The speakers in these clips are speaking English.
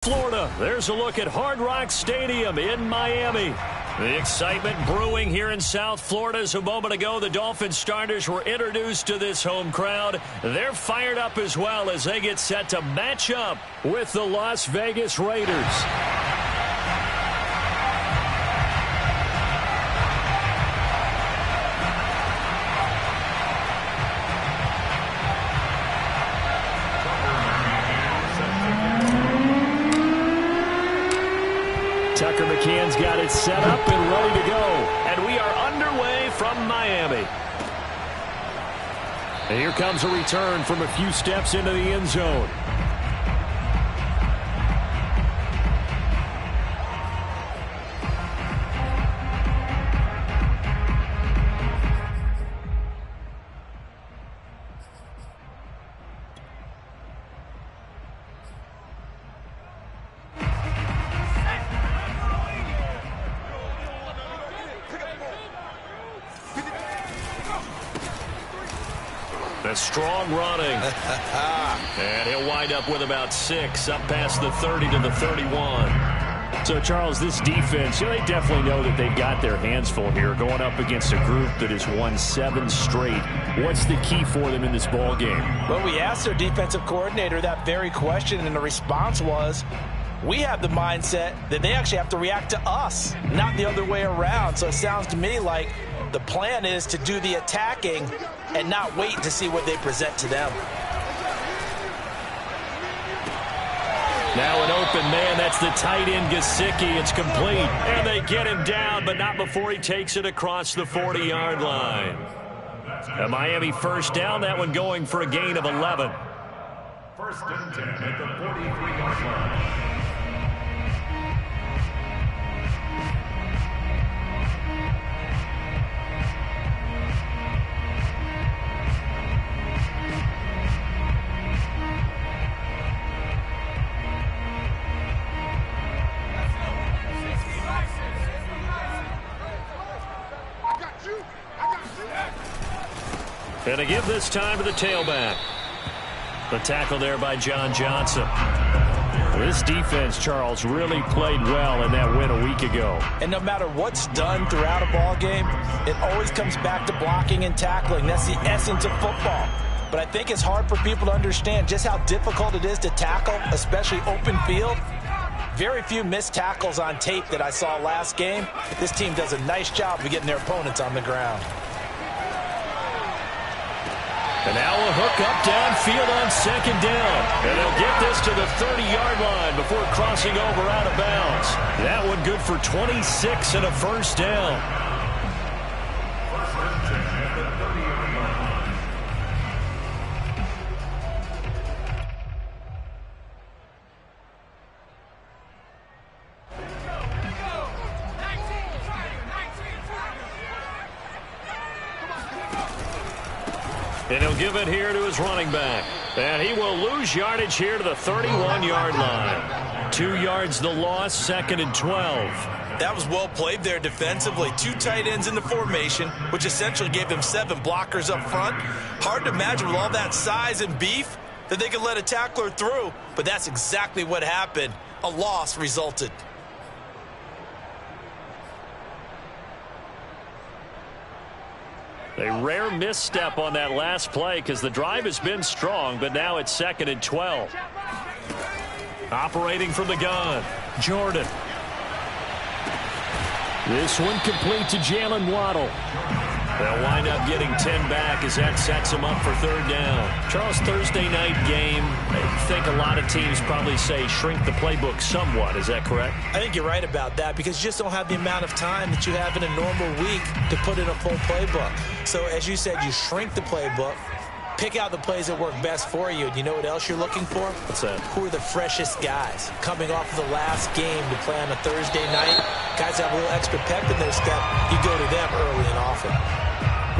Florida. There's a look at Hard Rock Stadium in Miami. The excitement brewing here in South Florida as a moment ago the Dolphins starters were introduced to this home crowd. They're fired up as well as they get set to match up with the Las Vegas Raiders. Tucker McCann's got it set up and ready to go. And we are underway from Miami. And here comes a return from a few steps into the end zone. A strong running. And he'll wind up with about 6 up past the 30 to the 31. So, Charles, this defense, they definitely know that they've got their hands full here going up against a group that has won 7 straight. What's the key for them in this ball game? Well, we asked their defensive coordinator that very question, and the response was, we have the mindset that they actually have to react to us, not the other way around. So it sounds to me like the plan is to do the attacking and not wait to see what they present to them. Now an open man. That's the tight end, Gesicki. It's complete. And they get him down, but not before he takes it across the 40-yard line. A Miami first down. That one going for a gain of 11. First and 10 at the 43-yard line. And to give this time to the tailback. The tackle there by John Johnson. This defense, Charles, really played well in that win a week ago. And no matter what's done throughout a ball game, it always comes back to blocking and tackling. That's the essence of football. But I think it's hard for people to understand just how difficult it is to tackle, especially open field. Very few missed tackles on tape that I saw last game. This team does a nice job of getting their opponents on the ground. And now a hook up downfield on second down. And they'll get this to the 30-yard line before crossing over out of bounds. That one good for 26 and a first down. First and 10 at the 30-yard line. And he'll give it here to his running back. And he will lose yardage here to the 31-yard line. 2 yards the loss, second and 12. That was well played there defensively. 2 tight ends in the formation, which essentially gave them 7 blockers up front. Hard to imagine with all that size and beef that they could let a tackler through, but that's exactly what happened. A loss resulted. A rare misstep on that last play because the drive has been strong, but now it's second and 12. Operating from the gun, Jordan. This one complete to Jalen Waddle. They'll wind up getting 10 back as that sets them up for third down. Charles, Thursday night game, I think a lot of teams probably say shrink the playbook somewhat. Is that correct? I think you're right about that because you just don't have the amount of time that you have in a normal week to put in a full playbook. So as you said, you shrink the playbook, pick out the plays that work best for you. And you know what else you're looking for? What's that? Who are the freshest guys coming off of the last game to play on a Thursday night? Guys have a little extra pep in their step. You go to them early and often.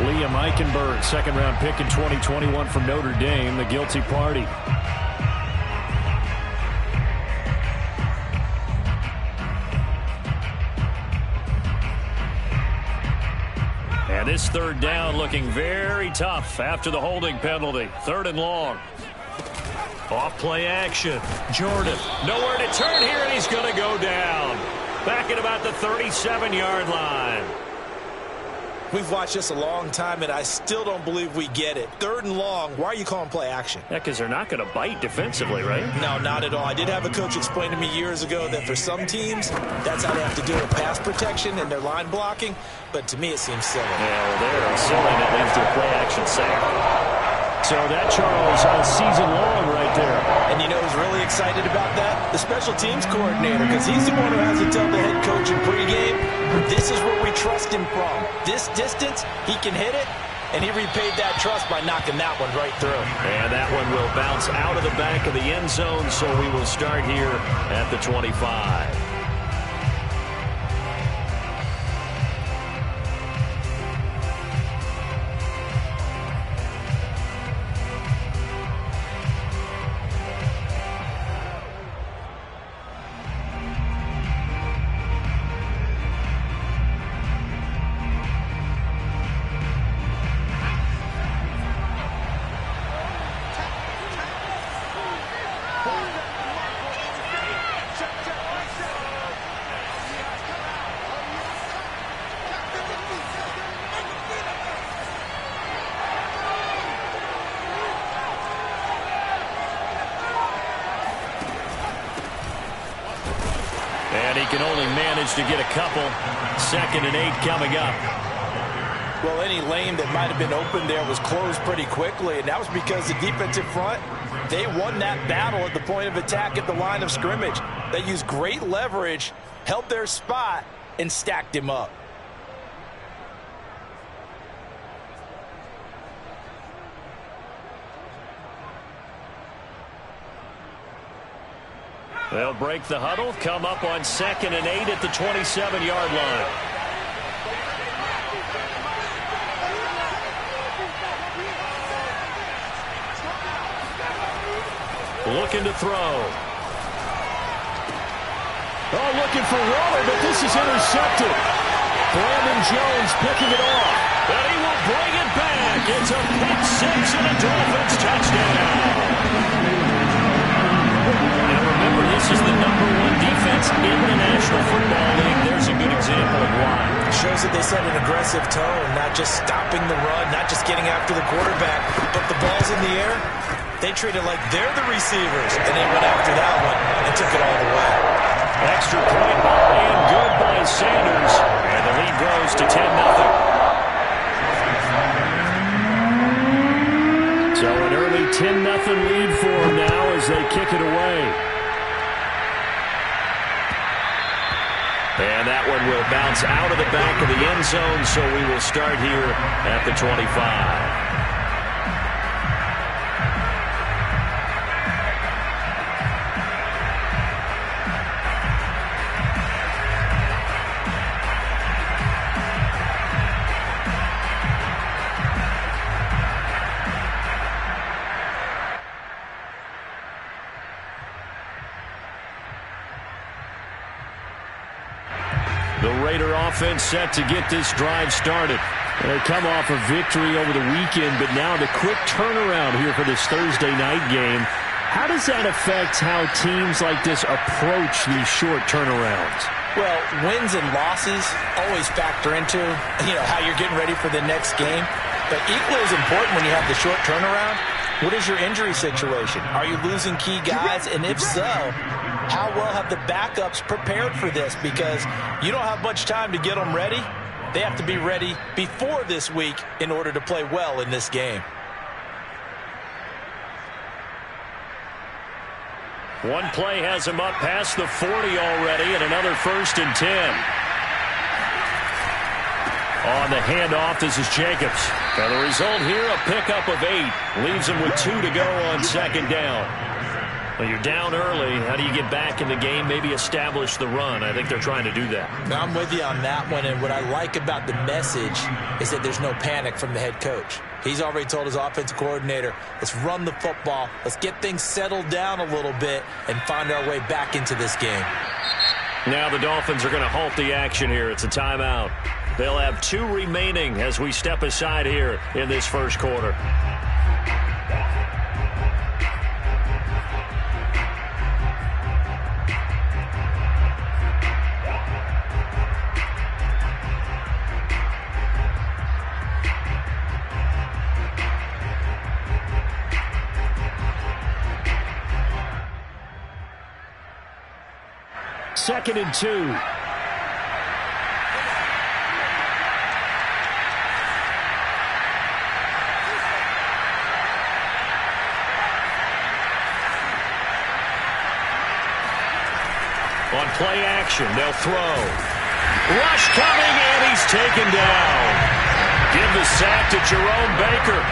Liam Eichenberg, second-round pick in 2021 from Notre Dame, the guilty party. And this third down looking very tough after the holding penalty. Third and long. Off play action. Jordan, nowhere to turn here, and he's going to go down. Back at about the 37-yard line. We've watched this a long time, and I still don't believe we get it. 3rd and long, why are you calling play action? Yeah, because they're not going to bite defensively, right? No, not at all. I did have a coach explain to me years ago that for some teams, that's how they have to deal with pass protection and their line blocking. But to me, it seems silly. Yeah, well, they're silly. That leads to a play action sack. So that, Charles, all season long right there. And you know who's really excited about that? The special teams coordinator, because he's the one who has to tell the head coach in pregame, this is where we trust him from. This distance, he can hit it, and he repaid that trust by knocking that one right through. And that one will bounce out of the back of the end zone, so we will start here at the 25. And he can only manage to get a couple. 2nd and 8 coming up. Well, any lane that might have been open there was closed pretty quickly, and that was because the defensive front, they won that battle at the point of attack at the line of scrimmage. They used great leverage, held their spot, and stacked him up. They'll break the huddle, come up on 2nd and 8 at the 27-yard line. Looking to throw. Oh, looking for Waller, but this is intercepted. Brandon Jones picking it off. And he will bring it back. It's a pick six and a Dolphins touchdown. Now remember, this is the #1 defense in the National Football League. There's a good example of why. It shows that they set an aggressive tone, not just stopping the run, not just getting after the quarterback, but the ball's in the air. They treat it like they're the receivers, and they went after that one and took it all the way. Extra point and good by Sanders, and the lead grows to 10-0. So an early 10-0 lead for them now as they kick it away. And that one will bounce out of the back of the end zone, so we will start here at the 25. The Raider offense set to get this drive started. They come off a victory over the weekend, but now the quick turnaround here for this Thursday night game. How does that affect how teams like this approach these short turnarounds? Well, wins and losses always factor into, how you're getting ready for the next game. But equally as important when you have the short turnaround, what is your injury situation? Are you losing key guys? And if so, how well have the backups prepared for this? Because you don't have much time to get them ready. They have to be ready before this week in order to play well in this game. One play has him up past the 40 already, and another 1st and 10. On the handoff, this is Jacobs. And the result here, a pickup of 8. Leaves him with 2 to go on 2nd down. Well, you're down early. How do you get back in the game, maybe establish the run? I think they're trying to do that. I'm with you on that one, and what I like about the message is that there's no panic from the head coach. He's already told his offensive coordinator, let's run the football, let's get things settled down a little bit, and find our way back into this game. Now the Dolphins are going to halt the action here. It's a timeout. They'll have 2 remaining as we step aside here in this first quarter. Second and 2. On play action, they'll throw. Rush coming, and he's taken down. Give the sack to Jerome Baker.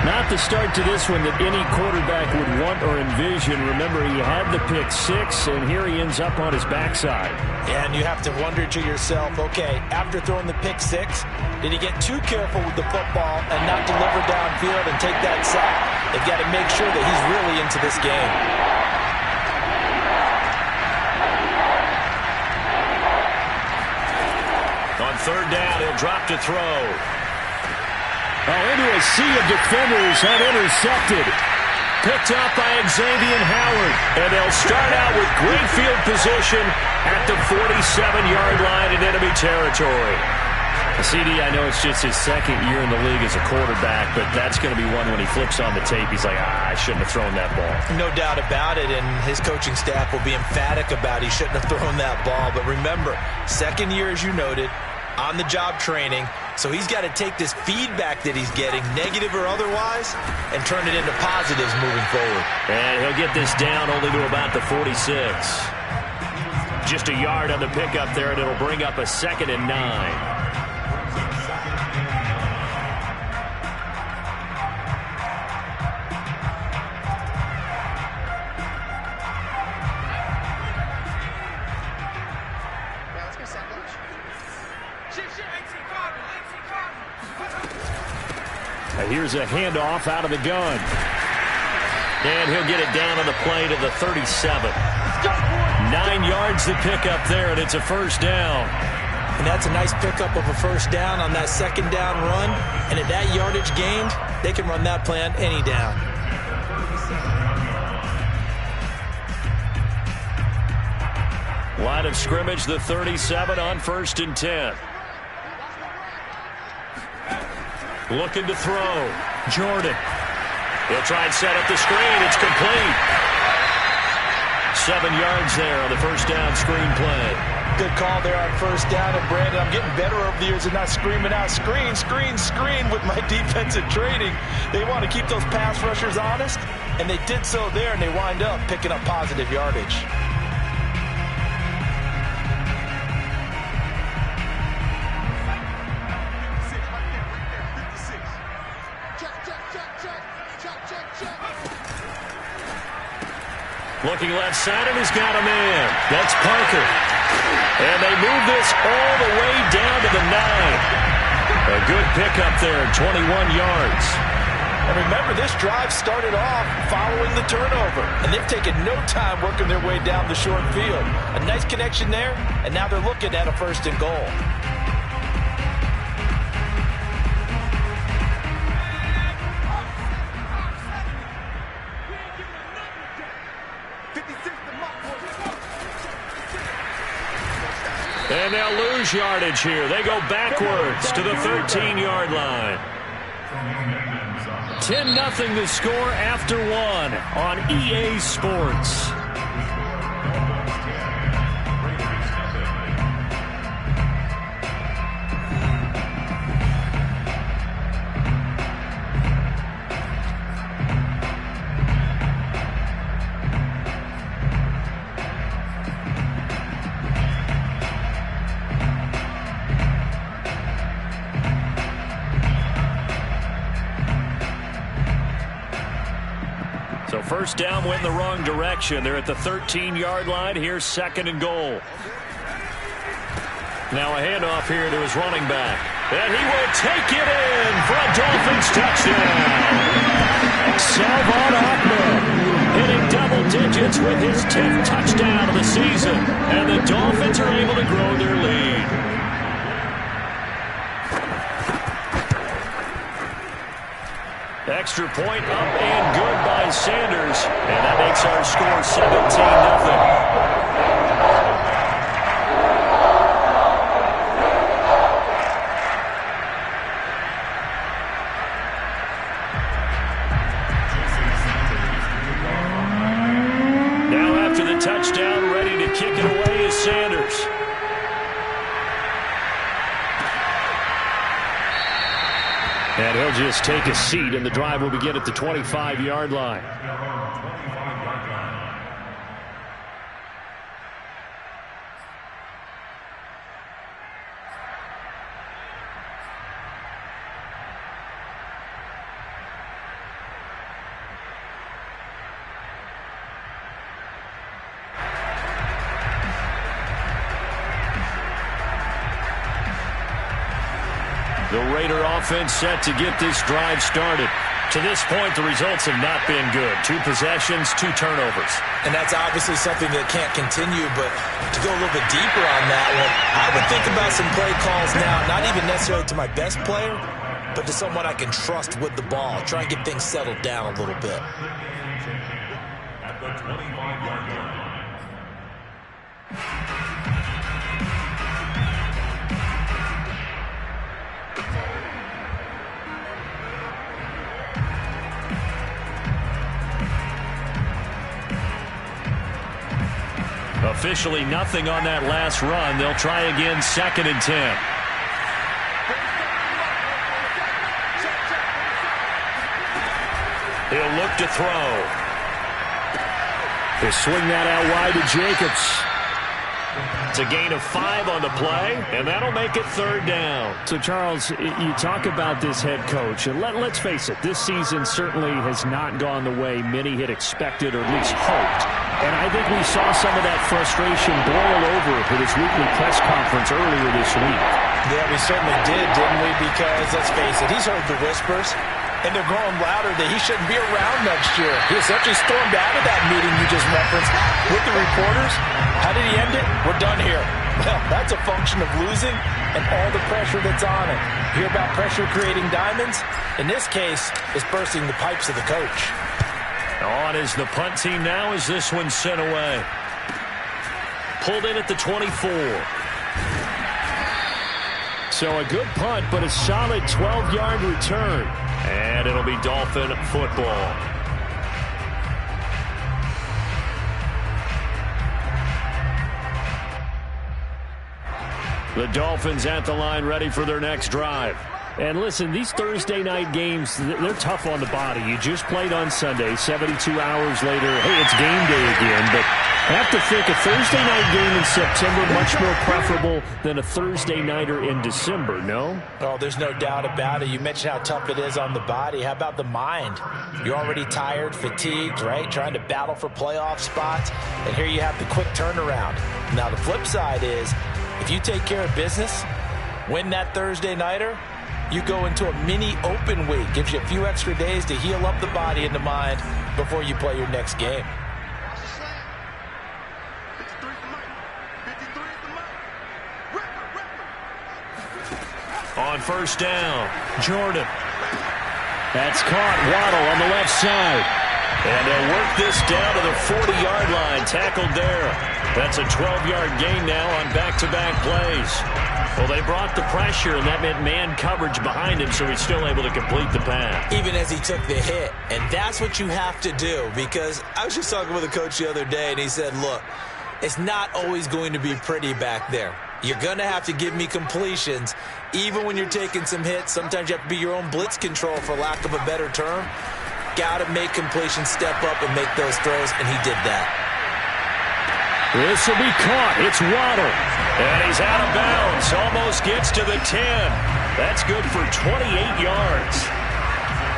Not the start to this one that any quarterback would want or envision. Remember, he had the pick six, and here he ends up on his backside. And you have to wonder to yourself, okay, after throwing the pick six, did he get too careful with the football and not deliver downfield and take that sack? They've got to make sure that he's really into this game. On third down, he'll drop to throw. Into a sea of defenders and intercepted. Picked up by Xavier Howard. And they'll start out with great field position at the 47-yard line in enemy territory. CD, I know it's just his second year in the league as a quarterback, but that's going to be one when he flips on the tape, he's like, I shouldn't have thrown that ball. No doubt about it, and his coaching staff will be emphatic about he shouldn't have thrown that ball. But remember, second year, as you noted, on-the-job training, so he's got to take this feedback that he's getting, negative or otherwise, and turn it into positives moving forward. And he'll get this down only to about the 46. Just a yard on the pickup there, and it'll bring up a 2nd and 9. Here's a handoff out of the gun. And he'll get it down on the play to the 37. 9 yards to pick up there, and it's a first down. And that's a nice pickup of a first down on that second down run. And at that yardage gained, they can run that play on any down. Line of scrimmage, the 37 on 1st and 10. Looking to throw. Jordan. He'll try and set up the screen. It's complete. 7 yards there on the first down screen play. Good call there on first down. And Brandon, I'm getting better over the years of not screaming out screen, screen, screen with my defensive training. They want to keep those pass rushers honest, and they did so there, and they wind up picking up positive yardage. Looking left side, and he's got a man. That's Parker. And they move this all the way down to the 9. A good pickup there, 21 yards. And remember, this drive started off following the turnover. And they've taken no time working their way down the short field. A nice connection there, and now they're looking at a 1st and goal. And they'll lose yardage here. They go backwards to the 13-yard line. 10-0 the score after 1 on EA Sports. So first down went in the wrong direction. They're at the 13-yard line. Here's 2nd and goal. Now a handoff here to his running back. And he will take it in for a Dolphins touchdown. Salvon Ahmed hitting double digits with his 10th touchdown of the season. And the Dolphins are able to grow their lead. Extra point up and good by Sanders. And that makes our score 17-0. He'll just take a seat, and the drive will begin at the 25-yard line. The Raider offense set to get this drive started. To this point, the results have not been good. 2 possessions, 2 turnovers. And that's obviously something that can't continue, but to go a little bit deeper on that one, I would think about some play calls now, not even necessarily to my best player, but to someone I can trust with the ball. Try and get things settled down a little bit. At the 25-yard line. Officially nothing on that last run. They'll try again, 2nd and 10. He'll look to throw. He'll swing that out wide to Jacobs. It's a gain of 5 on the play, and that'll make it 3rd down. So, Charles, you talk about this head coach, and let's face it, this season certainly has not gone the way many had expected or at least hoped. And I think we saw some of that frustration boil over at his weekly press conference earlier this week. Yeah, we certainly did, didn't we? Because, let's face it, he's heard the whispers, and they're growing louder that he shouldn't be around next year. He essentially stormed out of that meeting you just referenced with the reporters. How did he end it? We're done here. Well, that's a function of losing and all the pressure that's on it. You hear about pressure creating diamonds? In this case, it's bursting the pipes of the coach. On is the punt team now as this one's sent away. Pulled in at the 24. So a good punt, but a solid 12-yard return. And it'll be Dolphin football. The Dolphins at the line ready for their next drive. And listen, these Thursday night games, they're tough on the body. You just played on Sunday, 72 hours later. Hey, it's game day again, but I have to think a Thursday night game in September much more preferable than a Thursday nighter in December, no? Oh, there's no doubt about it. You mentioned how tough it is on the body. How about the mind? You're already tired, fatigued, right? Trying to battle for playoff spots, and here you have the quick turnaround. Now, the flip side is, if you take care of business, win that Thursday nighter, you go into a mini open week. Gives you a few extra days to heal up the body and the mind before you play your next game. On 1st down, Jordan. That's caught. Waddle on the left side. And they'll work this down to the 40-yard line. Tackled there. That's a 12-yard gain now on back-to-back plays. Well, they brought the pressure, and that meant man coverage behind him, so he's still able to complete the pass. Even as he took the hit. And that's what you have to do, because I was just talking with a coach the other day, and he said, look, it's not always going to be pretty back there. You're going to have to give me completions. Even when you're taking some hits, sometimes you have to be your own blitz control, for lack of a better term. Got to make completions, step up, and make those throws, and he did that. This will be caught. It's Waddle. And he's out of bounds. Almost gets to the 10. That's good for 28 yards.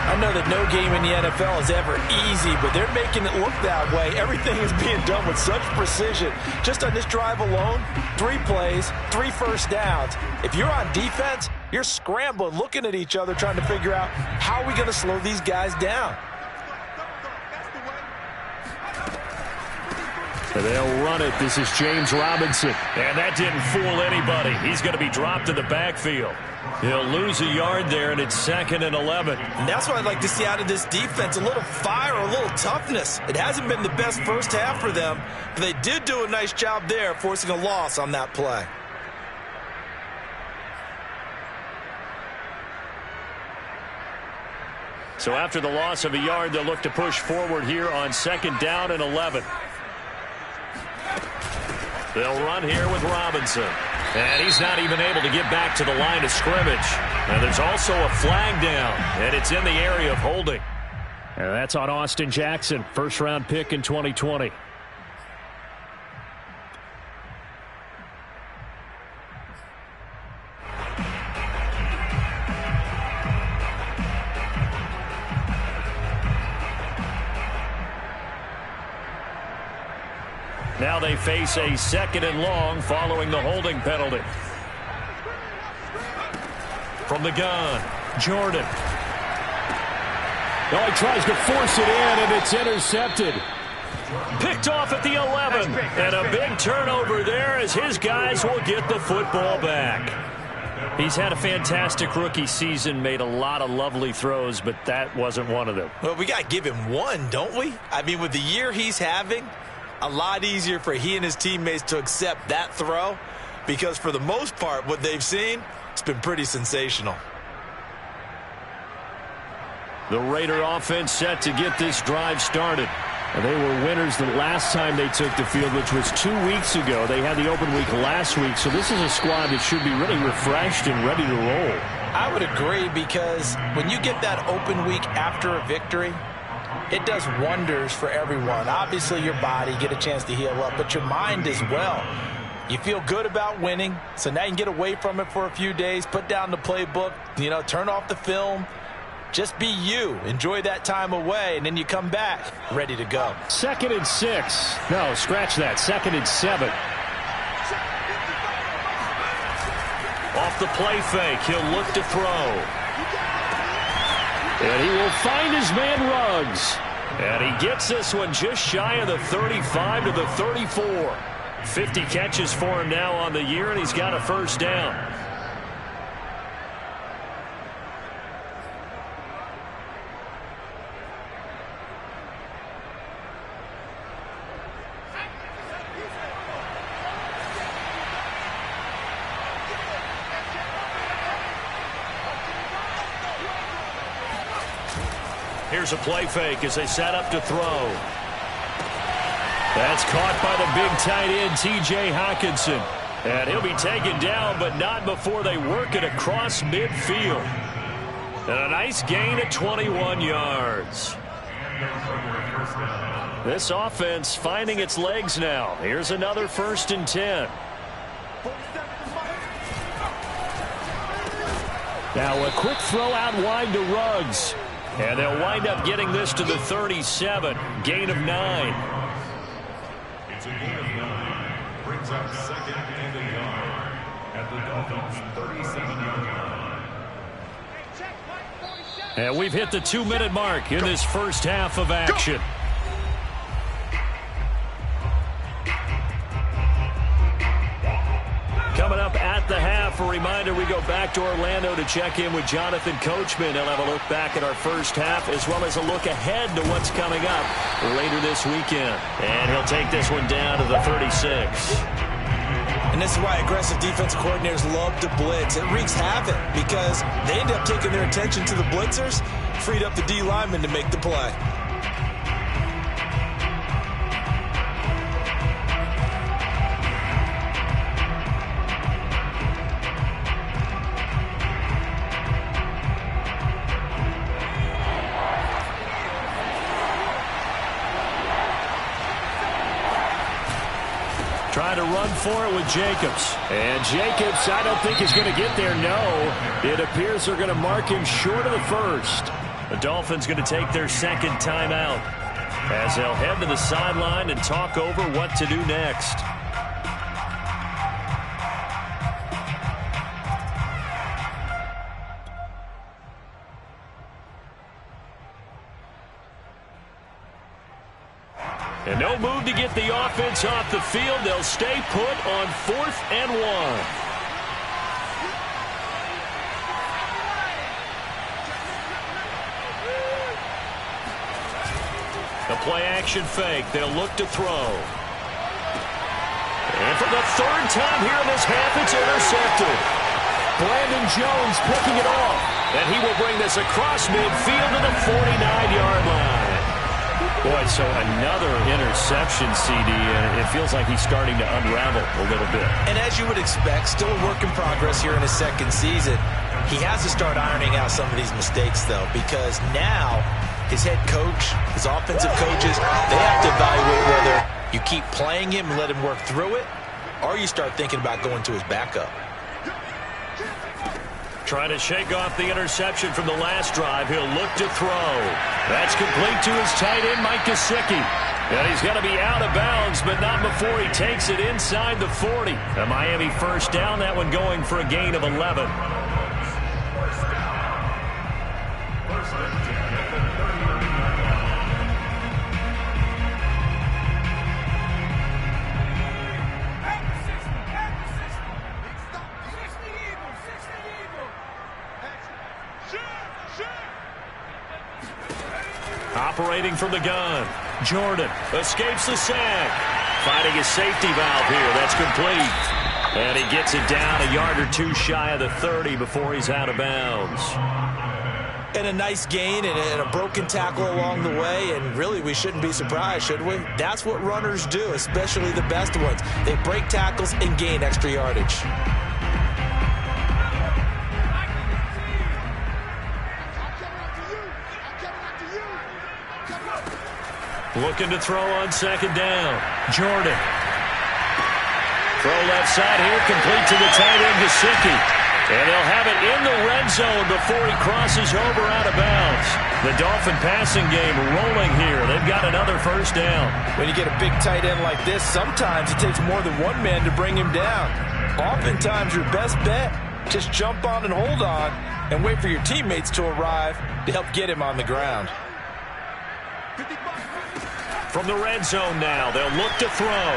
I know that no game in the NFL is ever easy, but they're making it look that way. Everything is being done with such precision. Just on this drive alone, 3 plays, 3 first downs. If you're on defense, you're scrambling, looking at each other, trying to figure out how are we going to slow these guys down. They'll run it. This is James Robinson. And that didn't fool anybody. He's going to be dropped in the backfield. He'll lose a yard there, and it's 2nd and 11. And that's what I'd like to see out of this defense, a little fire, a little toughness. It hasn't been the best first half for them, but they did do a nice job there, forcing a loss on that play. So after the loss of a yard, they'll look to push forward here on 2nd down and 11. They'll run here with Robinson. And he's not even able to get back to the line of scrimmage. And there's also a flag down, and it's in the area of holding. And that's on Austin Jackson, first-round pick in 2020. Now they face a 2nd and long following the holding penalty. From the gun, Jordan. Oh, he tries to force it in, and it's intercepted. Picked off at the 11. And a big turnover there as his guys will get the football back. He's had a fantastic rookie season, made a lot of lovely throws, but that wasn't one of them. Well, we got to give him one, don't we? I mean, with the year he's having, a lot easier for he and his teammates to accept that throw because for the most part, what they've seen, it's been pretty sensational. The Raider offense set to get this drive started. And they were winners the last time they took the field, which was 2 weeks ago. They had the open week last week, so this is a squad that should be really refreshed and ready to roll. I would agree because when you get that open week after a victory, it does wonders for everyone. Obviously, your body, get a chance to heal up, but your mind as well. You feel good about winning, so now you can get away from it for a few days, put down the playbook, turn off the film. Just be you. Enjoy that time away, and then you come back ready to go. 2nd and 6. No, scratch that. 2nd and 7. Off the play fake, he'll look to throw. And he will find his man Ruggs. And he gets this one just shy of the 35 to the 34. 50 catches for him now on the year, and he's got a first down. Here's a play fake as they set up to throw. That's caught by the big tight end, T.J. Hockenson. And he'll be taken down, but not before they work it across midfield. And a nice gain of 21 yards. This offense finding its legs now. Here's another 1st and 10. Now a quick throw out wide to Ruggs. And they'll wind up getting this to the 37. Gain of 9. It's a gain of 9. Brings up 2nd and a yard at the Dolphins' 37-yard line. And we've hit the 2-minute mark in this first half of action. Coming up at the half, a reminder, we go back to Orlando to check in with Jonathan Coachman. He'll have a look back at our first half as well as a look ahead to what's coming up later this weekend. And he'll take this one down to the 36. And this is why aggressive defensive coordinators love to blitz. It wreaks havoc because they end up taking their attention to the blitzers, freed up the D lineman to make the play. Trying to run for it with Jacobs. And Jacobs, I don't think is going to get there, no. It appears they're going to mark him short of the first. The Dolphins going to take their 2nd timeout as they'll head to the sideline and talk over what to do next. And no move to get the offense off the field. They'll stay put on 4th and 1. The play action fake. They'll look to throw. And for the 3rd time here in this half, it's intercepted. Brandon Jones picking it off. And he will bring this across midfield to the 49-yard line. Boy, so another interception, CD. It feels like he's starting to unravel a little bit. And as you would expect, still a work in progress here in his second season. He has to start ironing out some of these mistakes, though, because now his head coach, his offensive coaches, they have to evaluate whether you keep playing him and let him work through it, or you start thinking about going to his backup. Trying to shake off the interception from the last drive. He'll look to throw. That's complete to his tight end, Mike Gesicki. And he's going to be out of bounds, but not before he takes it inside the 40. A Miami first down, that one going for a gain of 11. Operating from the gun. Jordan escapes the sack. Finding his safety valve here. That's complete. And he gets it down a yard or two shy of the 30 before he's out of bounds. And a nice gain and a broken tackle along the way. And really, we shouldn't be surprised, should we? That's what runners do, especially the best ones. They break tackles and gain extra yardage. Looking to throw on second down. Jordan. Throw left side here, complete to the tight end, Gesicki. And he'll have it in the red zone before he crosses over out of bounds. The Dolphin passing game rolling here. They've got another first down. When you get a big tight end like this, sometimes it takes more than one man to bring him down. Oftentimes, your best bet, just jump on and hold on and wait for your teammates to arrive to help get him on the ground. From the red zone now, they'll look to throw.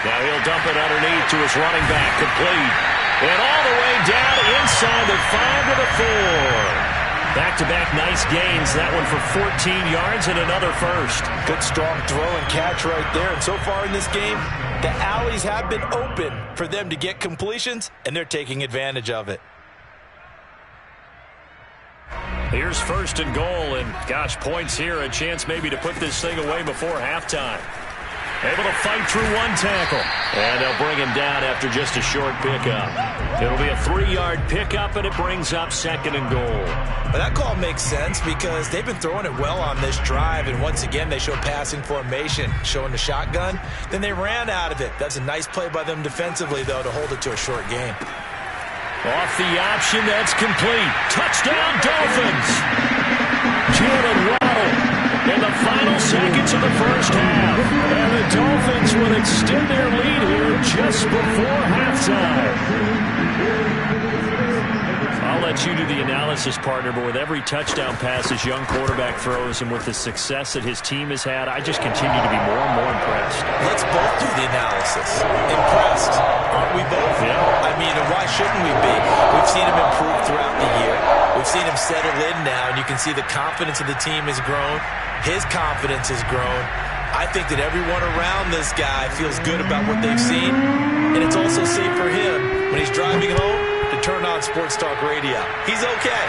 Now he'll dump it underneath to his running back, complete. And all the way down inside the 5 to the 4. Back-to-back nice gains. That one for 14 yards and another first. Good strong throw and catch right there. And so far in this game, the alleys have been open for them to get completions, and they're taking advantage of it. Here's first and goal, and gosh, points here, a chance maybe to put this thing away before halftime. Able to fight through one tackle, and they'll bring him down after just a short pickup. It'll be a 3-yard pickup, and it brings up second and goal. Well, that call makes sense because they've been throwing it well on this drive, and once again they show passing formation, showing the shotgun. Then they ran out of it. That's a nice play by them defensively, though, to hold it to a short game. Off the option, that's complete. Touchdown, Dolphins! Jalen Waddle in the final seconds of the first half. And the Dolphins will extend their lead here just before halftime. I'll let you do the analysis, partner, but with every touchdown pass this young quarterback throws and with the success that his team has had, I just continue to be more and more impressed. Let's both do the analysis. Impressed, aren't we both? Yeah. I mean, and why shouldn't we be? We've seen him improve throughout the year. We've seen him settle in now, and you can see the confidence of the team has grown. His confidence has grown. I think that everyone around this guy feels good about what they've seen, and it's also safe for him when he's driving home to turn on Sports Talk Radio. He's okay.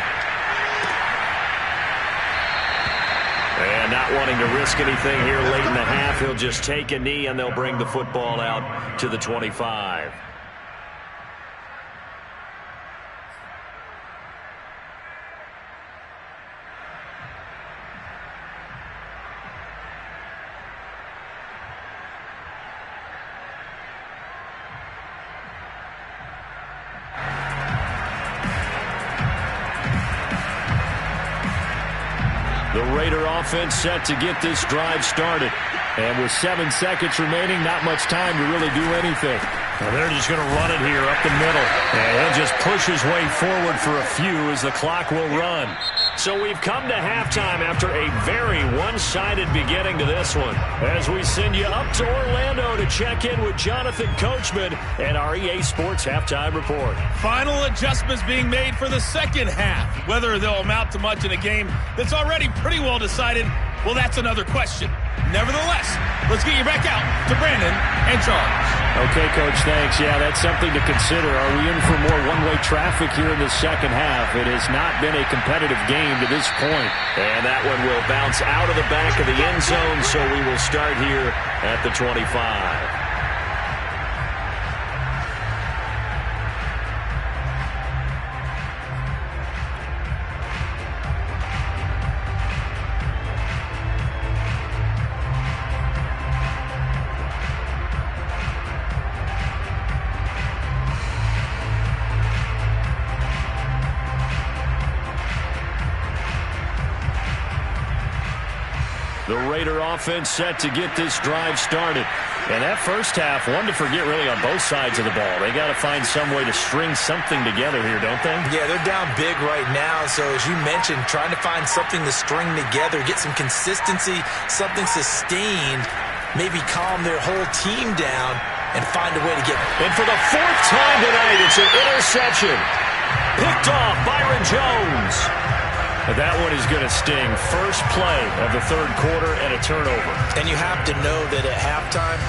And not wanting to risk anything here late in the half, he'll just take a knee and they'll bring the football out to the 25. The Raider offense set to get this drive started. And with 7 seconds remaining, not much time to really do anything. Well, they're just going to run it here up the middle. And he'll just push his way forward for a few as the clock will run. So we've come to halftime after a very one-sided beginning to this one. As we send you up to Orlando to check in with Jonathan Coachman and our EA Sports Halftime Report. Final adjustments being made for the second half. Whether they'll amount to much in a game that's already pretty well decided, well, that's another question. Nevertheless, let's get you back out to Brandon and Charles. Okay, Coach, thanks. Yeah, that's something to consider. Are we in for more one-way traffic here in the second half? It has not been a competitive game to this point. And that one will bounce out of the back of the end zone, so we will start here at the 25. The Raider offense set to get this drive started. And that first half, one to forget really on both sides of the ball. They got to find some way to string something together here, don't they? Yeah, they're down big right now. So as you mentioned, trying to find something to string together, get some consistency, something sustained, maybe calm their whole team down and find a way to get. And for the fourth time tonight, it's an interception. Picked off Byron Jones. That one is going to sting. First play of the third quarter and a turnover. And you have to know that at halftime,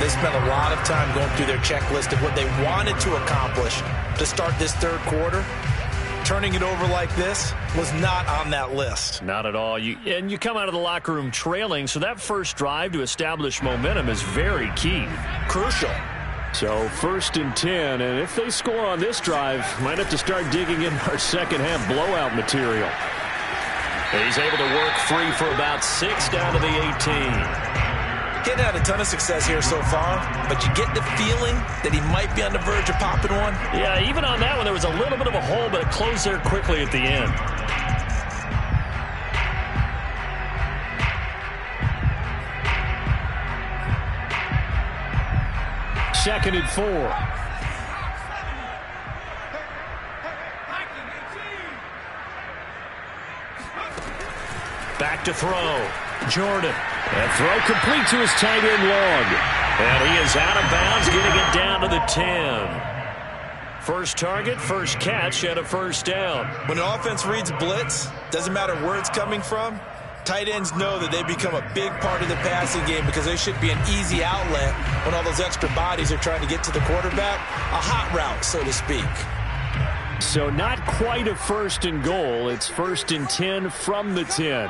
they spent a lot of time going through their checklist of what they wanted to accomplish to start this third quarter. Turning it over like this was not on that list. Not at all. And you come out of the locker room trailing, so that first drive to establish momentum is very key. Crucial. So 1st and 10, and if they score on this drive, might have to start digging in our second half blowout material. He's able to work free for about 6 down to the 18. Getting had a ton of success here so far, but you get the feeling that he might be on the verge of popping one. Yeah, even on that one, there was a little bit of a hole, but it closed there quickly at the end. Second and 4. Back to throw. Jordan. And throw complete to his tight end Long. And he is out of bounds, getting it down to the 10. First target, first catch, and a first down. When an offense reads blitz, doesn't matter where it's coming from, tight ends know that they become a big part of the passing game because they should be an easy outlet when all those extra bodies are trying to get to the quarterback. A hot route, so to speak. So not quite a 1st and goal. It's 1st and 10 from the 10.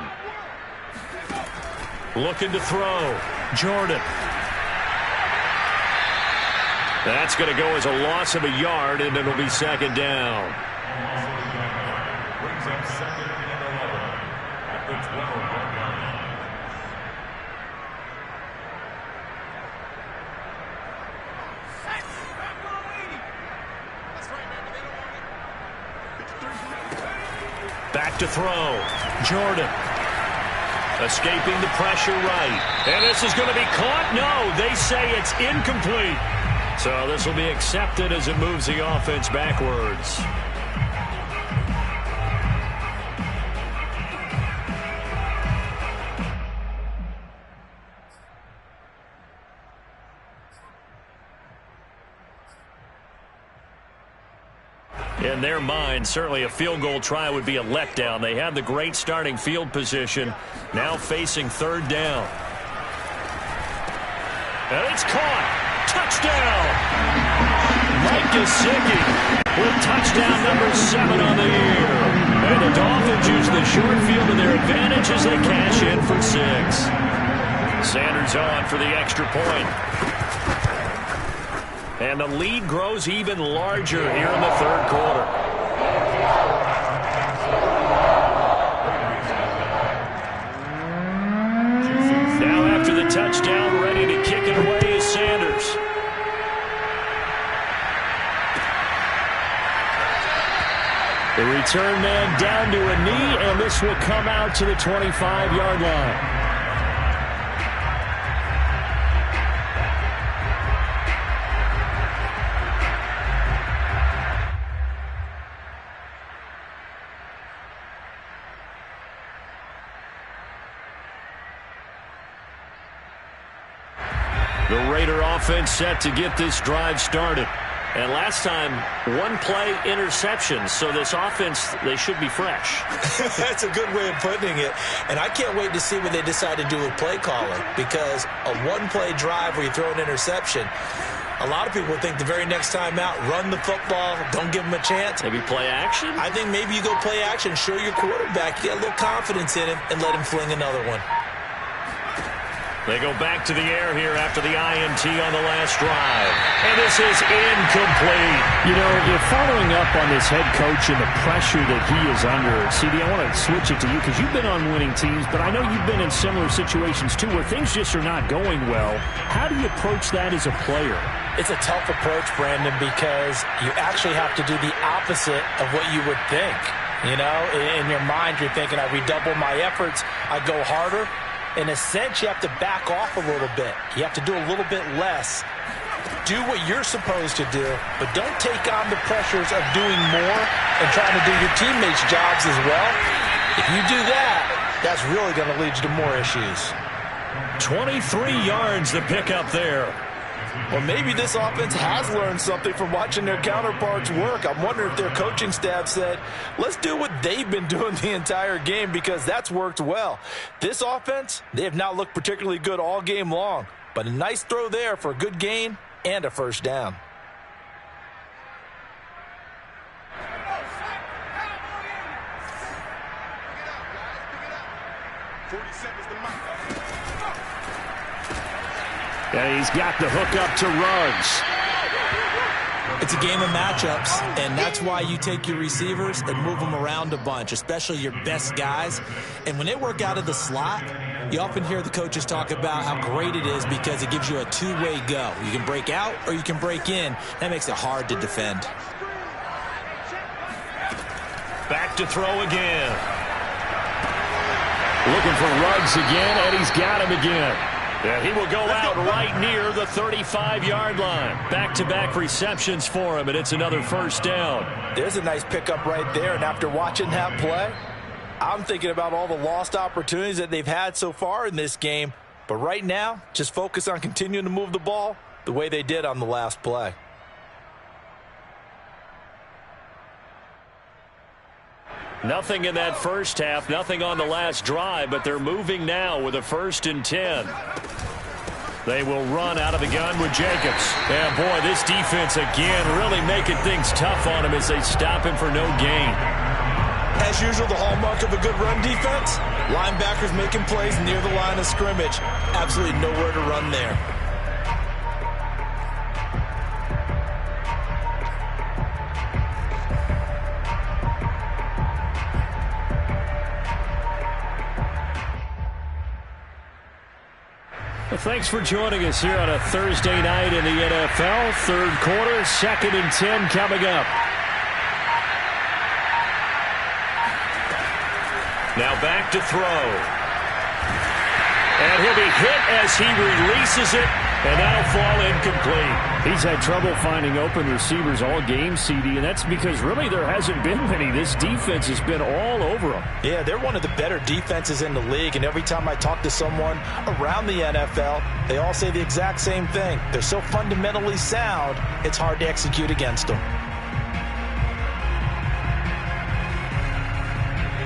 Looking to throw. Jordan. That's going to go as a loss of a yard, and it'll be second down. Brings up 2nd and 11 at the 12-yard line. Back to throw. Jordan. Escaping the pressure right. And this is going to be caught? No, they say it's incomplete. So this will be accepted as it moves the offense backwards. In their mind, certainly a field goal try would be a letdown. They have the great starting field position, now facing third down. And it's caught. Touchdown! Mike Gesicki with touchdown number 7 on the year. And the Dolphins use the short field to their advantage as they cash in for 6. Sanders on for the extra point. And the lead grows even larger here in the third quarter. Now after the touchdown, ready to kick it away is Sanders. The return man down to a knee, and this will come out to the 25-yard line. The Raider offense set to get this drive started. And last time, one play interception. So this offense, they should be fresh. That's a good way of putting it. And I can't wait to see what they decide to do with play calling, because a one-play drive where you throw an interception, a lot of people think the very next time out, run the football, don't give them a chance. Maybe play action? I think maybe you go play action, show your quarterback, you get a little confidence in him, and let him fling another one. They go back to the air here after the INT on the last drive. And this is incomplete. You know, if following up on this head coach and the pressure that he is under, CD, I want to switch it to you because you've been on winning teams, but I know you've been in similar situations too where things just are not going well. How do you approach that as a player? It's a tough approach, Brandon, because you actually have to do the opposite of what you would think. You know, in your mind, you're thinking, I redouble my efforts, I go harder. In a sense, you have to back off a little bit. You have to do a little bit less. Do what you're supposed to do, but don't take on the pressures of doing more and trying to do your teammates' jobs as well. If you do that, that's really going to lead you to more issues. 23 yards to pick up there. Well, maybe this offense has learned something from watching their counterparts work. I'm wondering if their coaching staff said, let's do what they've been doing the entire game, because that's worked well. This offense, they have not looked particularly good all game long, but a nice throw there for a good gain and a first down. Yeah, he's got the hook up to Ruggs. It's a game of matchups, and that's why you take your receivers and move them around a bunch, especially your best guys. And when they work out of the slot, you often hear the coaches talk about how great it is because it gives you a two-way go. You can break out or you can break in. That makes it hard to defend. Back to throw again. Looking for Ruggs again, and he's got him again. Yeah, he will go out right near the 35-yard line. Back-to-back receptions for him, and it's another first down. There's a nice pickup right there, and after watching that play, I'm thinking about all the lost opportunities that they've had so far in this game. But right now, just focus on continuing to move the ball the way they did on the last play. Nothing in that first half, nothing on the last drive, but they're moving now with a 1st and 10. They will run out of the gun with Jacobs. And boy, this defense again really making things tough on him as they stop him for no gain. As usual, the hallmark of a good run defense, linebackers making plays near the line of scrimmage. Absolutely nowhere to run there. Well, thanks for joining us here on a Thursday night in the NFL. Third quarter, 2nd and 10 coming up. Now back to throw. And he'll be hit as he releases it, and that'll fall incomplete. He's had trouble finding open receivers all game, CD, and that's because really there hasn't been many. This defense has been all over them. Yeah, they're one of the better defenses in the league, and every time I talk to someone around the NFL, they all say the exact same thing. They're so fundamentally sound, it's hard to execute against them.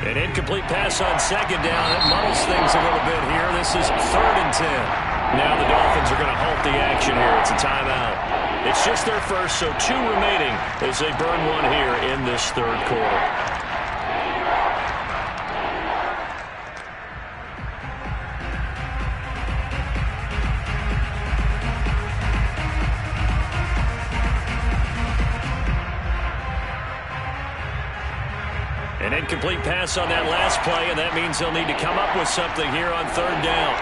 An incomplete pass on 2nd down. That muddles things a little bit here. This is 3rd and 10. Now the Dolphins are going to halt the action here. It's a timeout. It's just their first, so 2 remaining as they burn one here in this 3rd quarter. An incomplete pass on that last play, and that means they'll need to come up with something here on 3rd down.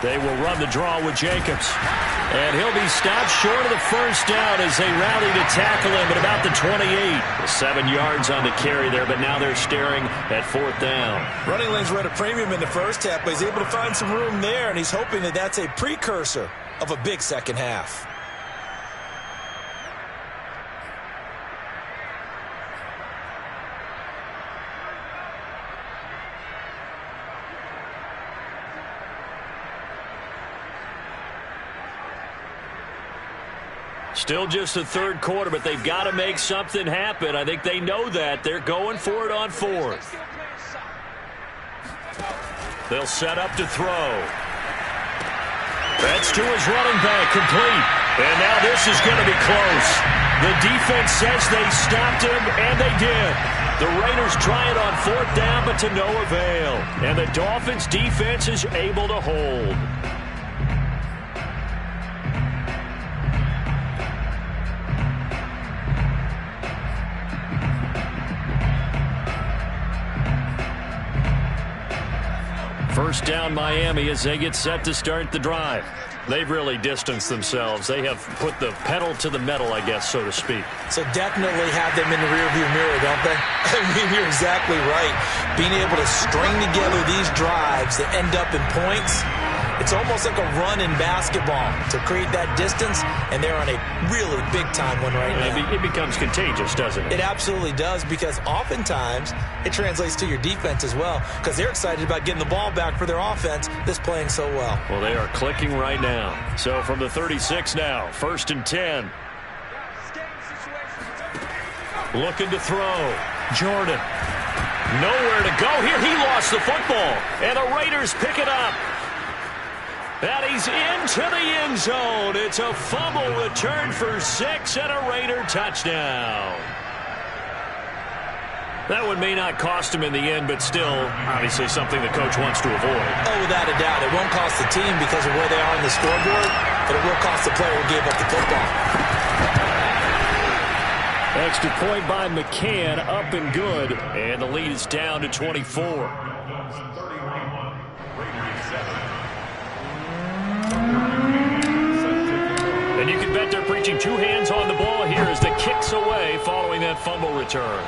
They will run the draw with Jacobs. And he'll be stopped short of the first down as they rally to tackle him at about the 28. 7 yards on the carry there, but now they're staring at 4th down. Running lanes were at a premium in the first half, but he's able to find some room there, and he's hoping that that's a precursor of a big second half. Still just the third quarter, but they've got to make something happen. I think they know that. They're going for it on fourth. They'll set up to throw. That's to his running back, complete. And now this is going to be close. The defense says they stopped him, and they did. The Raiders try it on fourth down, but to no avail. And the Dolphins' defense is able to hold. First down Miami as they get set to start the drive. They've really distanced themselves. They have put the pedal to the metal, I guess, so to speak. So definitely have them in the rearview mirror, don't they? I mean, you're exactly right. Being able to string together these drives that end up in points, it's almost like a run in basketball to create that distance, and they're on a really big-time one right now. It becomes contagious, doesn't it? It absolutely does, because oftentimes it translates to your defense as well, because they're excited about getting the ball back for their offense that's playing so well. Well, they are clicking right now. So from the 36 now, 1st and 10. Looking to throw. Jordan. Nowhere to go here. He lost the football, and the Raiders pick it up. And he's into the end zone. It's a fumble return for 6 and a Raider touchdown. That one may not cost him in the end, but still, obviously something the coach wants to avoid. Oh, without a doubt. It won't cost the team because of where they are on the scoreboard, but it will cost the player who gave up the football. Extra point by McCann, up and good. And the lead is down to 24. And you can bet they're preaching two hands on the ball here as the kick's away following that fumble return.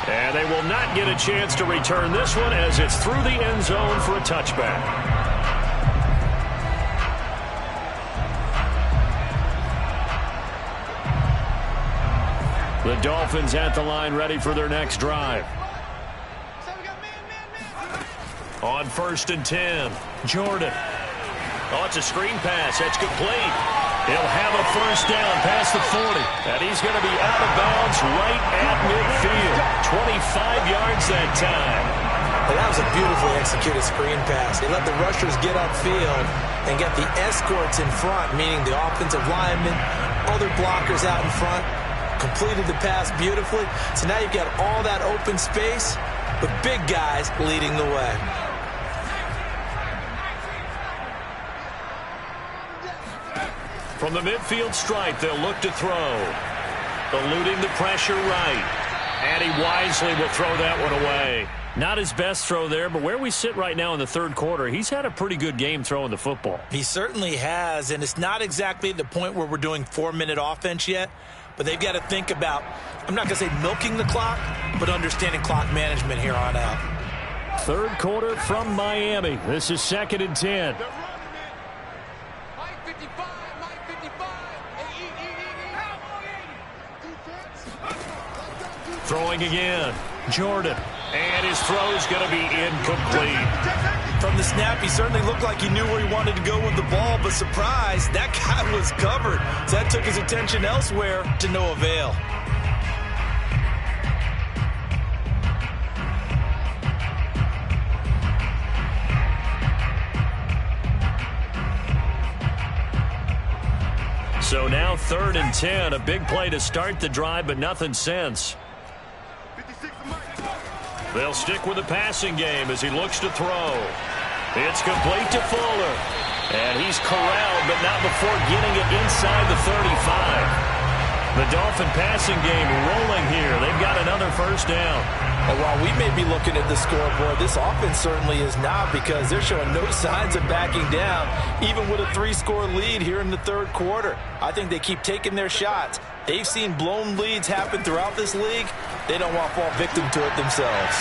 And they will not get a chance to return this one as it's through the end zone for a touchback. The Dolphins at the line ready for their next drive. On 1st and 10, Jordan. Oh, it's a screen pass. That's complete. He'll have a first down past the 40. And he's going to be out of bounds right at midfield. 25 yards that time. Well, that was a beautifully executed screen pass. They let the rushers get upfield and get the escorts in front, meaning the offensive linemen, other blockers out in front. Completed the pass beautifully. So now you've got all that open space with big guys leading the way. From the midfield stripe, they'll look to throw. Eluding the pressure right. And he wisely will throw that one away. Not his best throw there, but where we sit right now in the third quarter, he's had a pretty good game throwing the football. He certainly has, and it's not exactly at the point where we're doing 4-minute offense yet, but they've got to think about, I'm not going to say milking the clock, but understanding clock management here on out. Third quarter from Miami. This is 2nd and 10. Throwing again. Jordan. And his throw is going to be incomplete. From the snap, he certainly looked like he knew where he wanted to go with the ball, but surprise, that guy was covered. So that took his attention elsewhere to no avail. So now 3rd and 10. A big play to start the drive, but nothing since. They'll stick with the passing game as he looks to throw. It's complete to Fuller. And he's corralled, but not before getting it inside the 35. The Dolphin passing game rolling here. They've got another first down. And while we may be looking at the scoreboard, this offense certainly is not, because they're showing no signs of backing down, even with a 3-score lead here in the third quarter. I think they keep taking their shots. They've seen blown leads happen throughout this league. They don't want to fall victim to it themselves.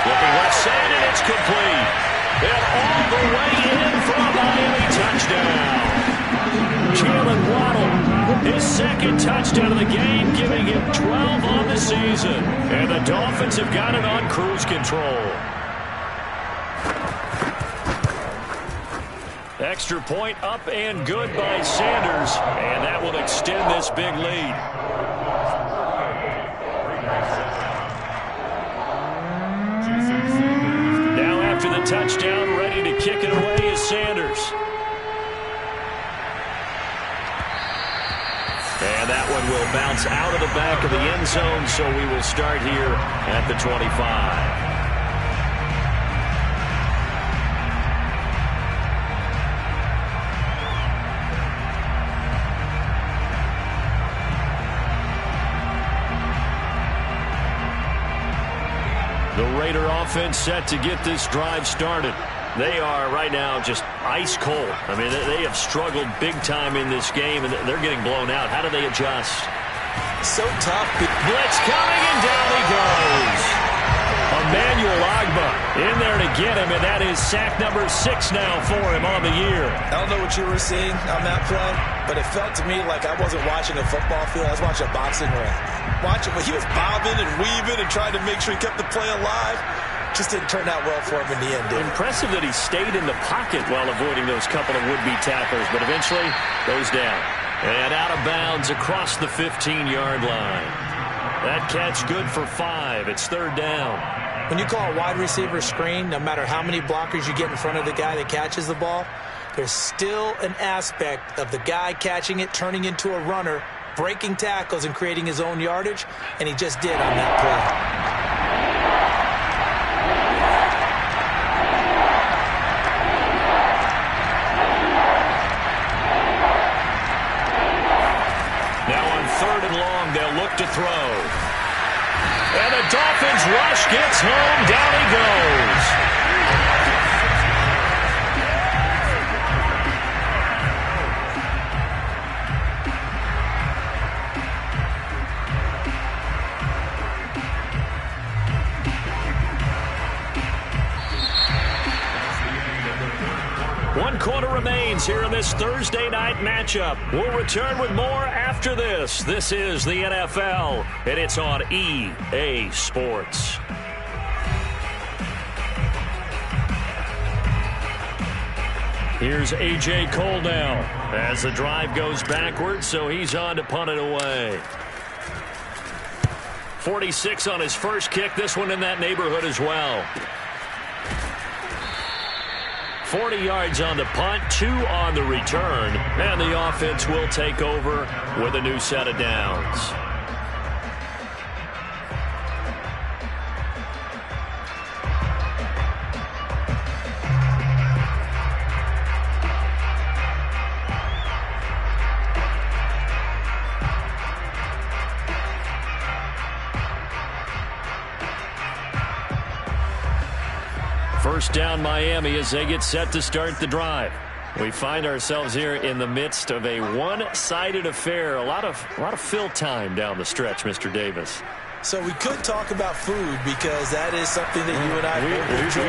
Looking left side, and it's complete. And all the way in for a Miami touchdown. Jalen Waddle, his second touchdown of the game, giving him 12 on the season. And the Dolphins have got it on cruise control. Extra point up and good by Sanders, and that will extend this big lead. Now after the touchdown, ready to kick it away is Sanders. And that one will bounce out of the back of the end zone, so we will start here at the 25. The Raider offense set to get this drive started. They are right now just ice cold. I mean, they have struggled big time in this game, and they're getting blown out. How do they adjust? So tough. Blitz coming, and down he goes. Emmanuel Ogbah in there to get him, and that is sack number 6 now for him on the year. I don't know what you were seeing on that play, but it felt to me like I wasn't watching a football field. I was watching a boxing ring. Watching, but he was bobbing and weaving and trying to make sure he kept the play alive. Just didn't turn out well for him in the end, did it? Impressive that he stayed in the pocket while avoiding those couple of would-be tacklers, but eventually goes down. And out of bounds across the 15-yard line. That catch good for 5. It's 3rd down. When you call a wide receiver screen, no matter how many blockers you get in front of the guy that catches the ball, there's still an aspect of the guy catching it, turning into a runner, breaking tackles and creating his own yardage, and he just did on that play. Now on 3rd and long, they'll look to throw. And the Dolphins rush gets home. Down he goes. One quarter remains here in this Thursday night matchup. We'll return with more after this. This is the NFL, and it's on EA Sports. Here's A.J. Cole now as the drive goes backwards, so he's on to punt it away. 46 on his first kick. This one in that neighborhood as well. 40 yards on the punt, 2 on the return, and the offense will take over with a new set of downs. First down Miami as they get set to start the drive. We find ourselves here in the midst of a one-sided affair. A lot of fill time down the stretch, Mr. Davis. So we could talk about food because that is something that you and I enjoy.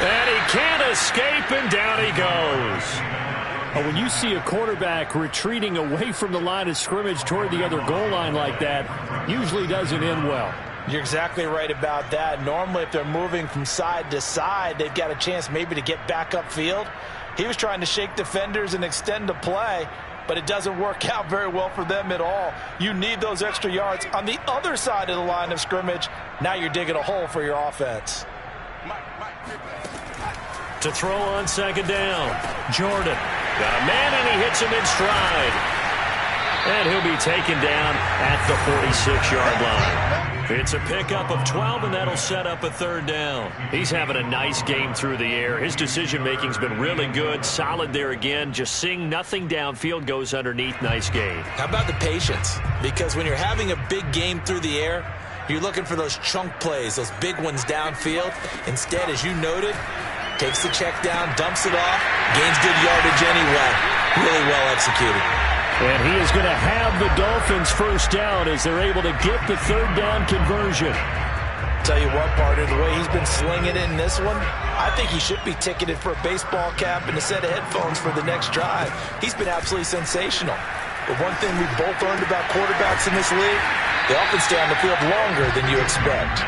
And he can't escape, and down he goes. When you see a quarterback retreating away from the line of scrimmage toward the other goal line like that, usually doesn't end well. You're exactly right about that. Normally, if they're moving from side to side, they've got a chance maybe to get back upfield. He was trying to shake defenders and extend the play, but it doesn't work out very well for them at all. You need those extra yards on the other side of the line of scrimmage. Now you're digging a hole for your offense. To throw on second down, Jordan. Got a man, and he hits him in stride. And he'll be taken down at the 46-yard line. It's a pickup of 12, and that'll set up a 3rd down. He's having a nice game through the air. His decision-making's been really good, solid there again. Just seeing nothing downfield, goes underneath. Nice game. How about the patience? Because when you're having a big game through the air, you're looking for those chunk plays, those big ones downfield. Instead, as you noted, takes the check down, dumps it off, gains good yardage anyway. Really well executed. And he is going to have the Dolphins first down as they're able to get the 3rd down conversion. Tell you what, partner, the way he's been slinging it in this one, I think he should be ticketed for a baseball cap and a set of headphones for the next drive. He's been absolutely sensational. But one thing we've both learned about quarterbacks in this league, they often stay on the field longer than you expect.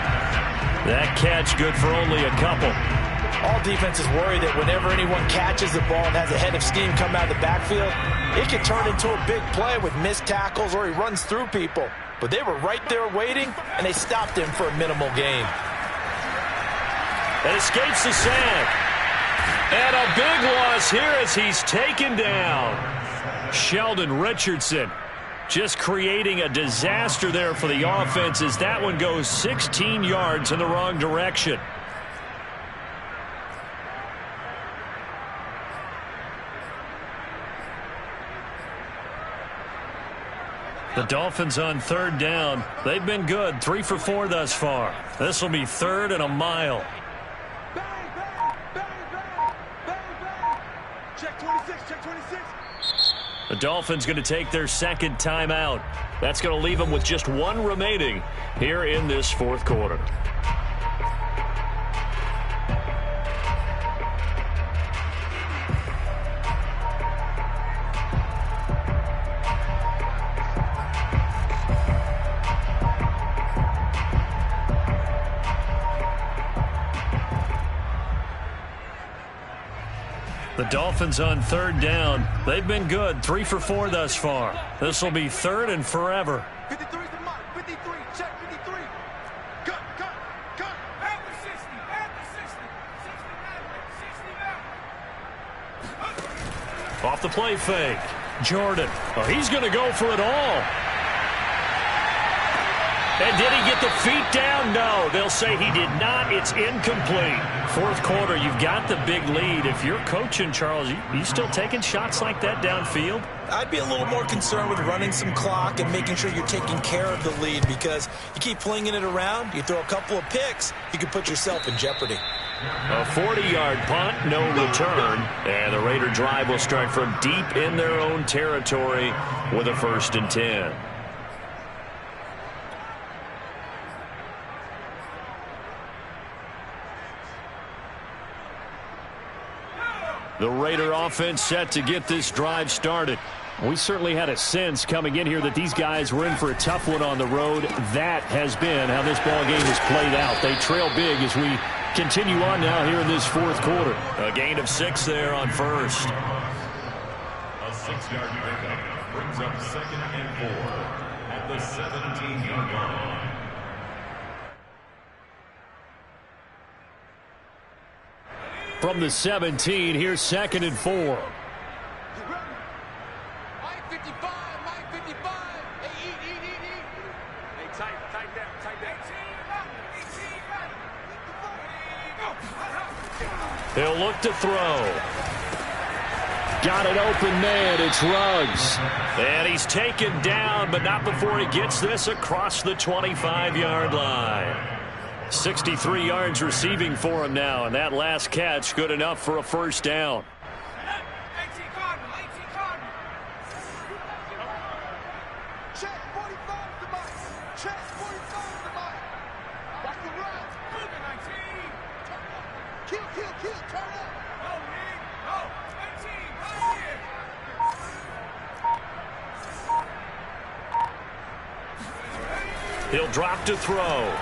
That catch good for only a couple. All defenses worry that whenever anyone catches the ball and has a head of steam come out of the backfield, it can turn into a big play with missed tackles or he runs through people. But they were right there waiting, and they stopped him for a minimal gain. And escapes the sack. And a big loss here as he's taken down. Sheldon Richardson just creating a disaster there for the offense as that one goes 16 yards in the wrong direction. The Dolphins on third down. They've been good. 3 for 4 thus far. This will be 3rd and a mile. Check 26, check 26. The Dolphins going to take their second timeout. That's going to leave them with just 1 remaining here in this 4th quarter. The Dolphins on third down. They've been good. 3 for 4 thus far. This will be 3rd and forever. 53 is the mark. 53. Check 53. Cut. At the 60. At the 60. 60 Off the play fake. Jordan. Oh, he's going to go for it all. And did he get the feet down? No. They'll say he did not. It's incomplete. 4th quarter, you've got the big lead. If you're coaching, Charles, you still taking shots like that downfield? I'd be a little more concerned with running some clock and making sure you're taking care of the lead, because you keep flinging it around, you throw a couple of picks, you can put yourself in jeopardy. A 40-yard punt, no return. And the Raider drive will start from deep in their own territory with a 1st and 10. The Raider offense set to get this drive started. We certainly had a sense coming in here that these guys were in for a tough one on the road. That has been how this ball game has played out. They trail big as we continue on now here in this 4th quarter. A gain of 6 there on first. A 6-yard pickup brings up 2nd and 4 at the 17-yard line. From the 17, here's 2nd and 4. Mike 55. Mike 55. Hey, eat. Hey, tight that. He'll look to throw. Got an open man. It's Ruggs. And he's taken down, but not before he gets this across the 25-yard line. 63 yards receiving for him now, and that last catch good enough for a 1st down. Check 45 is the mark. Check 45 is the mark. Watch the run. 19. Kill. Turn up. No. 18. He'll drop to throw.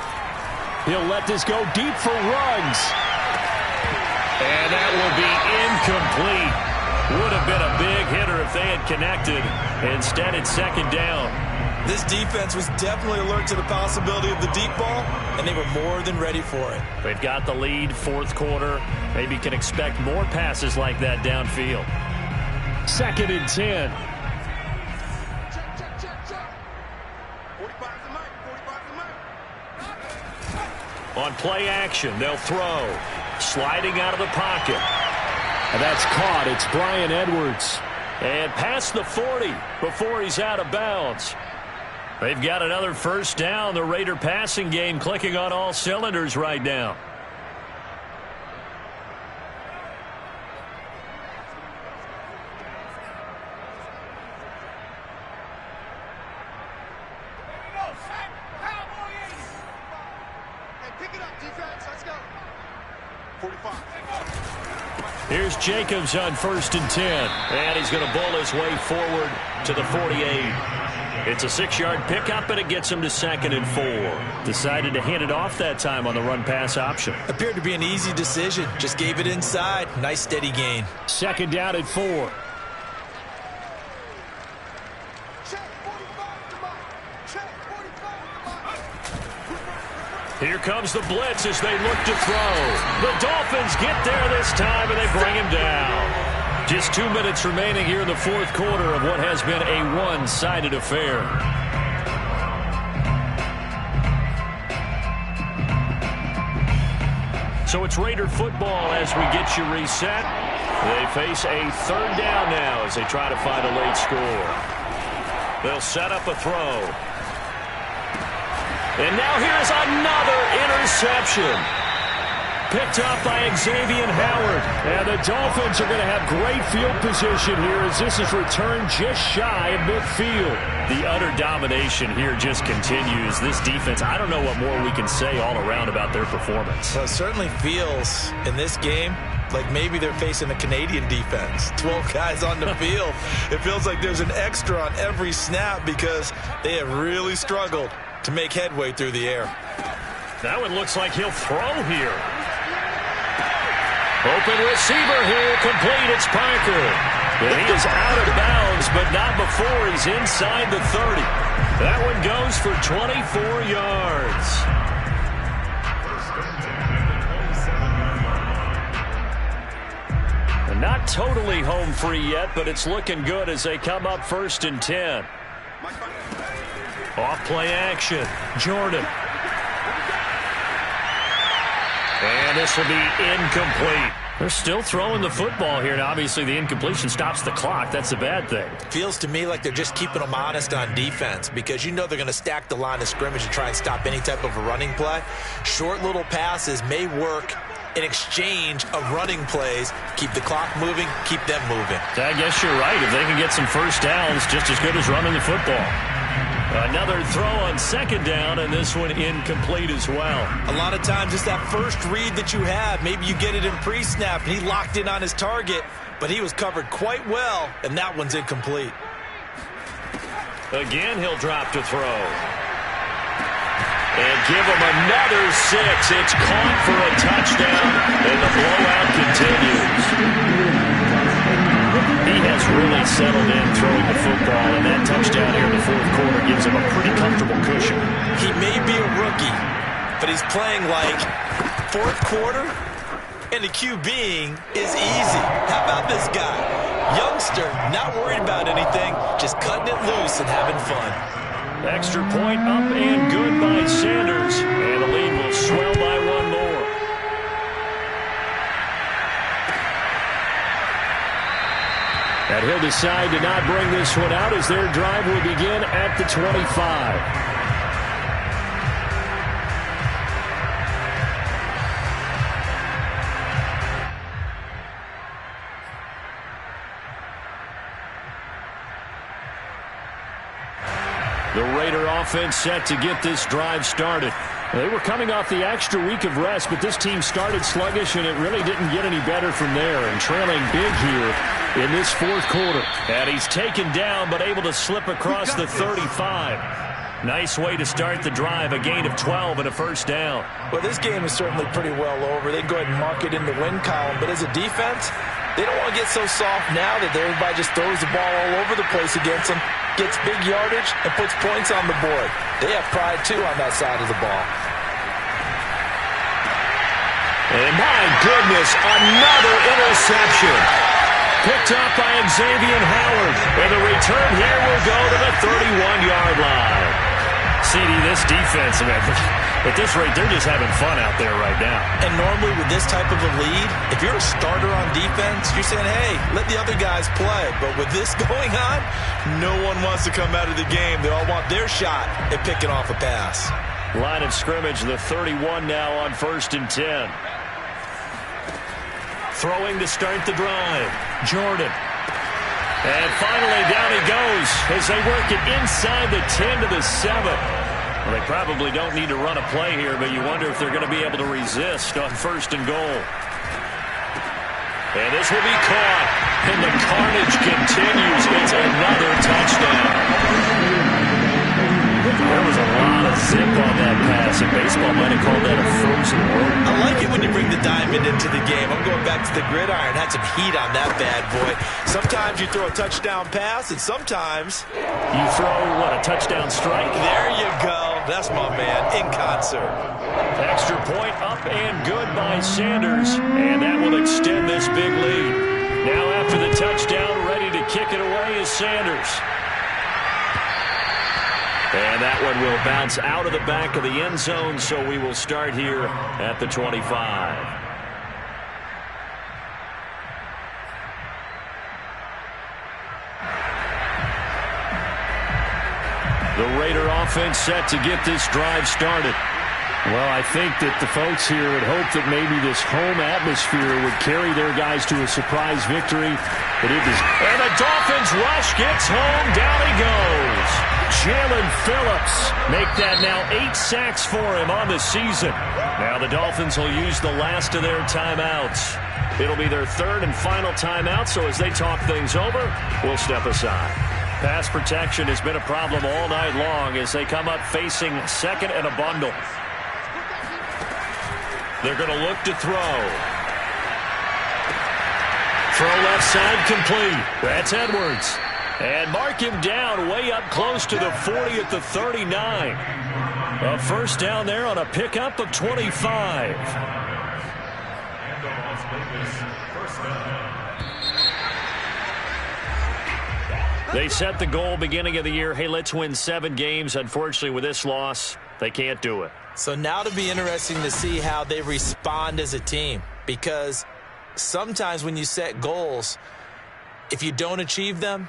He'll let this go deep for Ruggs. And that will be incomplete. Would have been a big hitter if they had connected. Instead, it's 2nd down. This defense was definitely alert to the possibility of the deep ball, and they were more than ready for it. They've got the lead, 4th quarter. Maybe can expect more passes like that downfield. 2nd and 10. Check. 45 is the mark. 45 is the mark. On play action, they'll throw. Sliding out of the pocket. And that's caught. It's Brian Edwards. And past the 40 before he's out of bounds. They've got another 1st down. The Raider passing game clicking on all cylinders right now. Here's Jacobs on 1st and 10. And he's going to bull his way forward to the 48. It's a 6-yard pickup, and it gets him to 2nd and 4. Decided to hand it off that time on the run-pass option. Appeared to be an easy decision. Just gave it inside. Nice steady gain. 2nd down at 4. Here comes the blitz as they look to throw. The Dolphins get there this time, and they bring him down. Just 2 minutes remaining here in the fourth quarter of what has been a one-sided affair. So it's Raider football as we get you reset. They face a 3rd down now as they try to find a late score. They'll set up a throw. And now here's another interception. Picked up by Xavier Howard. And the Dolphins are going to have great field position here as this is returned just shy of midfield. The utter domination here just continues. This defense, I don't know what more we can say all around about their performance. Well, it certainly feels in this game like maybe they're facing a Canadian defense. 12 guys on the field. It feels like there's an extra on every snap because they have really struggled to make headway through the air. That one looks like he'll throw here. Open receiver here, complete. It's Parker. And he is out of bounds, but not before he's inside the 30. That one goes for 24 yards. And not totally home free yet, but it's looking good as they come up 1st and 10. Off play action. Jordan. And this will be incomplete. They're still throwing the football here, and obviously the incompletion stops the clock. That's a bad thing. Feels to me like they're just keeping them honest on defense because you know they're going to stack the line of scrimmage and try and stop any type of a running play. Short little passes may work in exchange of running plays. Keep the clock moving, keep them moving. I guess you're right. If they can get some first downs, just as good as running the football. Another throw on 2nd down, and this one incomplete as well. A lot of times it's that first read that you have. Maybe you get it in pre-snap, and he locked in on his target, but he was covered quite well, and that one's incomplete. Again, he'll drop to throw. And give him another 6. It's caught for a touchdown, and the blowout continues. He has really settled in throwing the football, and that touchdown here in the fourth quarter gives him a pretty comfortable cushion. He may be a rookie, but he's playing like fourth quarter, and the QBing is easy. How about this guy? Youngster, not worried about anything, just cutting it loose and having fun. Extra point up and good by Sanders, and the lead will swell by one more. And he'll decide to not bring this one out as their drive will begin at the 25. The Raider offense set to get this drive started. They were coming off the extra week of rest, but this team started sluggish, and it really didn't get any better from there. And trailing big here in this fourth quarter. And he's taken down, but able to slip across the 35. Nice way to start the drive, a gain of 12 and a first down. Well, this game is certainly pretty well over. They can go ahead and mark it in the win column, but as a defense, they don't want to get so soft now that everybody just throws the ball all over the place against them, gets big yardage, and puts points on the board. They have pride, too, on that side of the ball. And my goodness, another interception. Picked up by Xavier Howard. And the return here will go to the 31-yard line. CD, this defense, man, at this rate, they're just having fun out there right now. And normally with this type of a lead, if you're a starter on defense, you're saying, hey, let the other guys play. But with this going on, no one wants to come out of the game. They all want their shot at picking off a pass. Line of scrimmage, the 31 now on 1st and 10. Throwing to start the drive. Jordan. And finally down he goes as they work it inside the 10 to the 7. Well, they probably don't need to run a play here, but you wonder if they're going to be able to resist on 1st and goal. And this will be caught. And the carnage continues. It's another touchdown. There was a lot of zip on that pass, and baseball might have called that a frozen rope. I like it when you bring the diamond into the game. I'm going back to the gridiron. Had some heat on that bad boy. Sometimes you throw a touchdown pass, and sometimes you throw, what, a touchdown strike? There you go. That's my man, in concert. Extra point up and good by Sanders, and that will extend this big lead. Now after the touchdown, ready to kick it away is Sanders. And that one will bounce out of the back of the end zone, so we will start here at the 25. The Raider offense set to get this drive started. Well, I think that the folks here would hope that maybe this home atmosphere would carry their guys to a surprise victory, but it is. And the Dolphins rush gets home. Down he goes. Jalen Phillips make that now 8 sacks for him on the season. Now the Dolphins will use the last of their timeouts. It'll be their third and final timeout, so as they talk things over, we'll step aside. Pass protection has been a problem all night long as they come up facing second and a bundle. They're going to look to throw. Throw left side complete. That's Edwards. And mark him down way up close to the 40 at the 39. A first down there on a pickup of 25. They set the goal beginning of the year. Hey, let's win 7 games. Unfortunately, with this loss, they can't do it. So now it'll be interesting to see how they respond as a team, because sometimes when you set goals, if you don't achieve them,